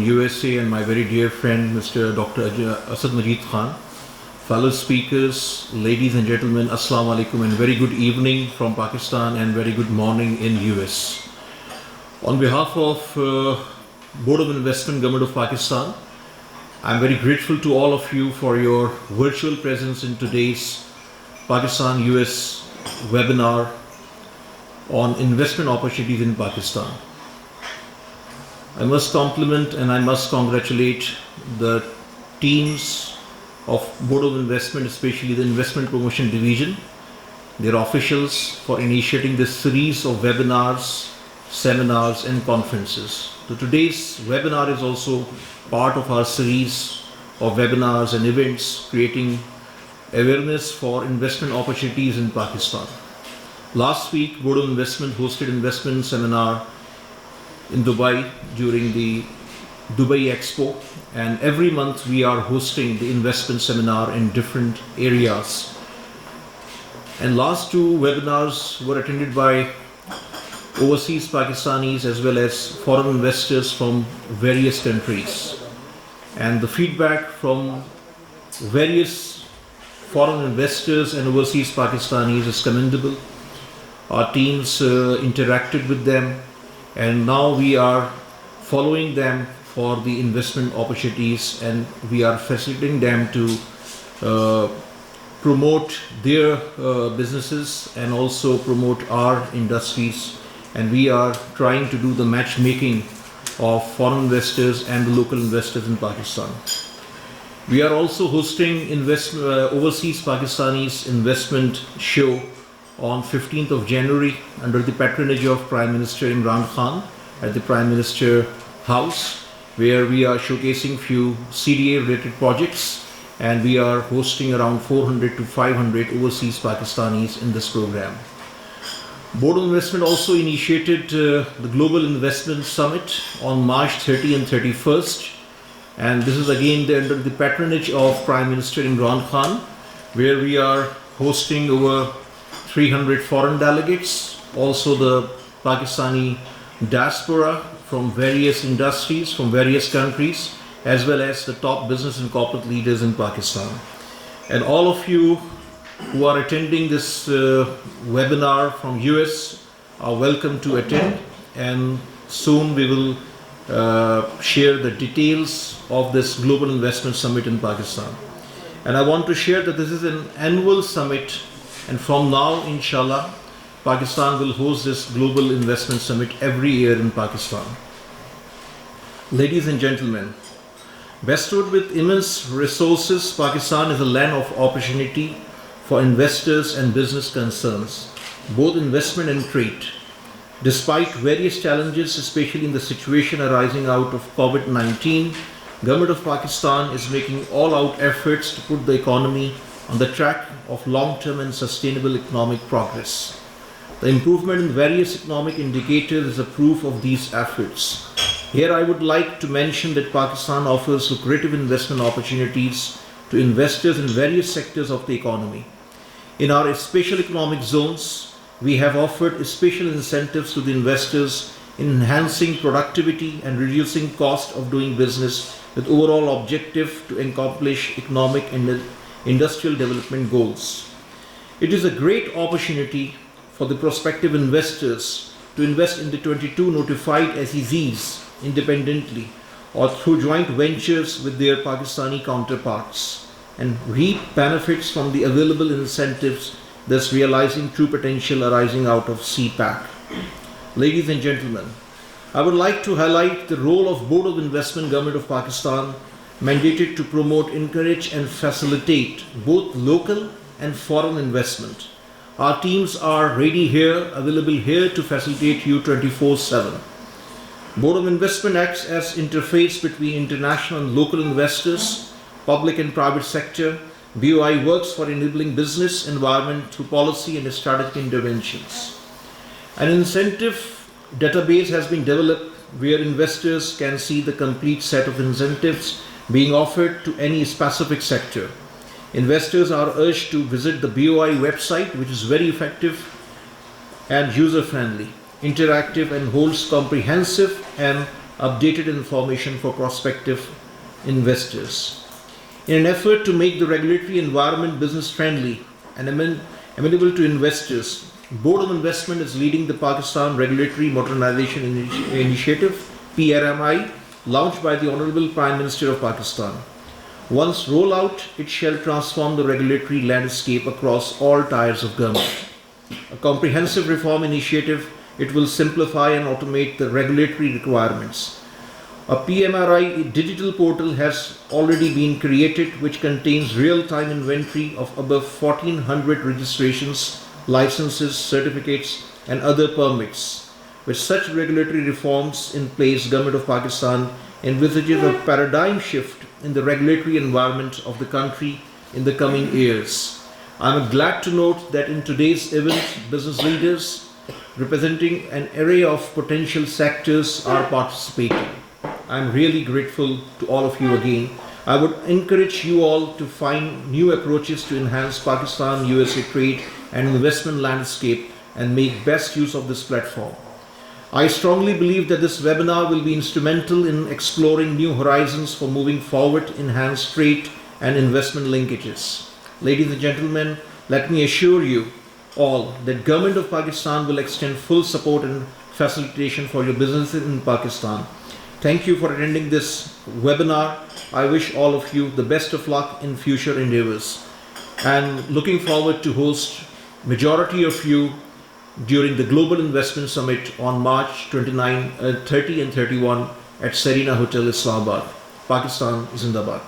USA, and my very dear friend Mr. Dr. Asad Majid Khan. Fellow speakers, ladies and gentlemen, Assalamu alaikum and very good evening from Pakistan and very good morning in US. On behalf of Board of Investment Government of Pakistan, I'm very grateful to all of you for your virtual presence in today's Pakistan-US webinar on investment opportunities in Pakistan. I must compliment and I must congratulate the teams of Board of Investment, especially the Investment Promotion Division, their officials for initiating this series of webinars, seminars and conferences. So today's webinar is also part of our series of webinars and events creating awareness for investment opportunities in Pakistan. Last week, Board of Investment hosted investment seminar in Dubai during the Dubai Expo, and every month we are hosting the investment seminar in different areas. And last two webinars were attended by overseas Pakistanis as well as foreign investors from various countries. And the feedback from various foreign investors and overseas Pakistanis is commendable. Our teams interacted with them, and now we are following them for the investment opportunities, and we are facilitating them to promote their businesses and also promote our industries, and we are trying to do the matchmaking of foreign investors and the local investors in Pakistan. We are also hosting overseas Pakistanis investment show on 15th of January under the patronage of Prime Minister Imran Khan at the Prime Minister House, where we are showcasing few CDA related projects, and we are hosting around 400 to 500 overseas Pakistanis in this program. Board of Investment also initiated the Global Investment Summit on March 30 and 31st, and this is again under the patronage of Prime Minister Imran Khan, where we are hosting over 300 foreign delegates, also the Pakistani diaspora from various industries, from various countries, as well as the top business and corporate leaders in Pakistan. And all of you who are attending this webinar from US are welcome to attend, and soon we will share the details of this Global Investment Summit in Pakistan. And I want to share that this is an annual summit, and from now, inshallah, Pakistan will host this Global Investment Summit every year in Pakistan. Ladies and gentlemen, bestowed with immense resources, Pakistan is a land of opportunity for investors and business concerns, both investment and trade. Despite various challenges, especially in the situation arising out of COVID-19, Government of Pakistan is making all-out efforts to put the economy on the track of long-term and sustainable economic progress. The improvement in various economic indicators is a proof of these efforts. Here I would like to mention that Pakistan offers lucrative investment opportunities to investors in various sectors of the economy. In our special economic zones, we have offered special incentives to the investors in enhancing productivity and reducing cost of doing business, with overall objective to accomplish economic and industrial development goals. It is a great opportunity for the prospective investors to invest in the 22 notified SEZs independently or through joint ventures with their Pakistani counterparts and reap benefits from the available incentives, thus realizing true potential arising out of CPAC. Ladies and gentlemen, I would like to highlight the role of Board of Investment Government of Pakistan, mandated to promote, encourage and facilitate both local and foreign investment. Our teams are ready here, available here to facilitate you 24/7. Board of Investment acts as interface between international and local investors, public and private sector. BOI works for enabling business environment through policy and strategic interventions. An incentive database has been developed where investors can see the complete set of incentives being offered to any specific sector. Investors are urged to visit the BOI website, which is very effective and user-friendly, interactive, and holds comprehensive and updated information for prospective investors. In an effort to make the regulatory environment business friendly and amenable to investors, Board of Investment is leading the Pakistan Regulatory Modernization Initiative (PRMI), launched by the Honorable Prime Minister of Pakistan. Once rolled out, it shall transform the regulatory landscape across all tiers of government. A comprehensive reform initiative, it will simplify and automate the regulatory requirements. A PMRI digital portal has already been created which contains real-time inventory of above 1400 registrations, licenses, certificates and other permits. With such regulatory reforms in place, Government of Pakistan envisages a paradigm shift in the regulatory environment of the country in the coming years. I am glad to note that in today's event, business leaders representing an array of potential sectors are participating. I am really grateful to all of you again. I would encourage you all to find new approaches to enhance Pakistan-USA trade and investment landscape and make best use of this platform. I strongly believe that this webinar will be instrumental in exploring new horizons for moving forward, enhanced trade and investment linkages. Ladies and gentlemen, let me assure you all that Government of Pakistan will extend full support and facilitation for your businesses in Pakistan. Thank you for attending this webinar. I wish all of you the best of luck in future endeavors and looking forward to host majority of you during the Global Investment Summit on March 29, 30 and 31 at Serena Hotel, Islamabad. Pakistan Zindabad.